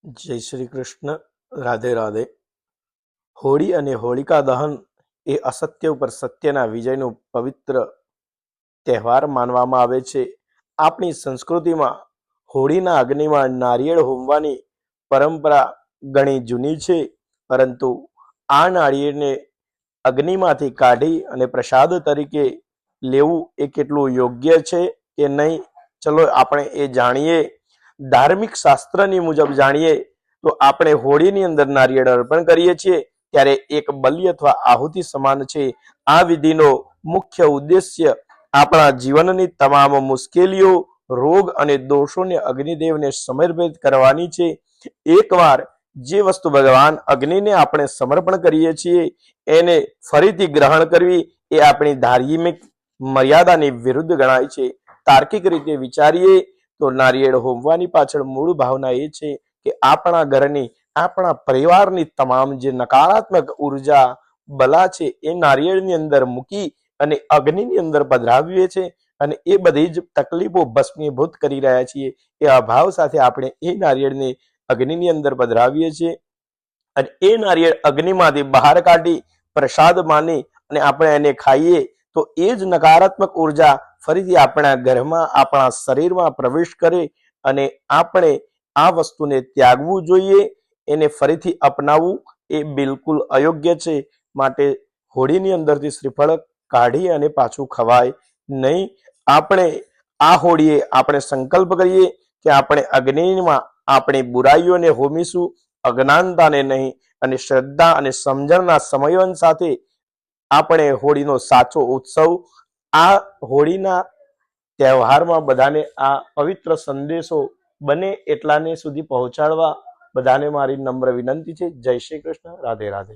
जय श्री कृष्ण। राधे राधे। होળી અને હોળિકા દહન એ અસત્ય ઉપર સત્યના વિજયનો પવિત્ર તહેવાર માનવામાં આવે છે। આપણી સંસ્કૃતિમાં હોળીના અગ્નિમાં નારિયેળ હોમવાની પરંપરા ઘણી જૂની છે, પરંતુ આ નારિયેળને અગ્નિમાંથી કાઢી અને પ્રસાદ તરીકે લેવું એ કેટલું યોગ્ય છે કે નહીં, ચલો આપણે એ જાણીએ। ધાર્મિક શાસ્ત્રની મુજબ જાણીએ તો આપણે હોળીની અંદર નારિયેળ અર્પણ કરીએ છીએ ત્યારે એક બલિ અથવા આહુતિ સમાન છે। આ વિધિનો મુખ્ય ઉદ્દેશ્ય આપણા જીવનની તમામ મુશ્કેલીઓ, રોગ અને દોષોને અગ્નિદેવને સમર્પિત કરવાની છે। એકવાર જે વસ્તુ ભગવાન અગ્નિને આપણે સમર્પણ કરીએ છીએ એને ફરીથી ગ્રહણ કરવી એ આપણી ધાર્મિક મર્યાદાની વિરુદ્ધ ગણાય છે। તાર્કિક રીતે વિચારીએ તો નારિયેળ હોમવાની પાછળ મૂળ ભાવના એ છે કે આપણા ઘરની, આપણા પરિવારની તમામ જે નકારાત્મક ઉર્જા બલા છે એ નારિયેળની અંદર મૂકી અને અગ્નિની અંદર પધરાવીએ છીએ અને એ બધી જ તકલીફો ભસ્મીભૂત કરી રહ્યા છીએ। એ અભાવ સાથે આપણે એ નારિયેળને અગ્નિની અંદર પધરાવીએ છીએ અને એ નારિયેળ અગ્નિમાંથી બહાર કાઢી પ્રસાદ માની અને આપણે એને ખાઈએ તો એ જ નકારાત્મક ઉર્જા ફરીથી આપણા ઘરમાં, આપણા શરીરમાં પ્રવેશ કરે અને આપણે આ વસ્તુને ત્યાગવું જોઈએ, એને ફરીથી અપનાવવું એ બિલકુલ અયોગ્ય છે। માટે હોળીની અંદરથી શ્રીફળ કાઢી અને પાછું ખવાય નહીં। આપણે આ હોળીએ આપણે સંકલ્પ કરીએ કે આપણે અગ્નિમાં આપણી બુરાઈઓને હોમીશું, અજ્ઞાનતાને નહીં, અને શ્રદ્ધા અને સમજણના સમયન સાથે આપણે હોળીનો સાચો ઉત્સવ આ હોળીના તહેવારમાં બધાને આ પવિત્ર સંદેશો બને એટલાને સુધી પહોંચાડવા બધાને મારી નમ્ર વિનંતી છે। જય શ્રી કૃષ્ણ। રાધે રાધે।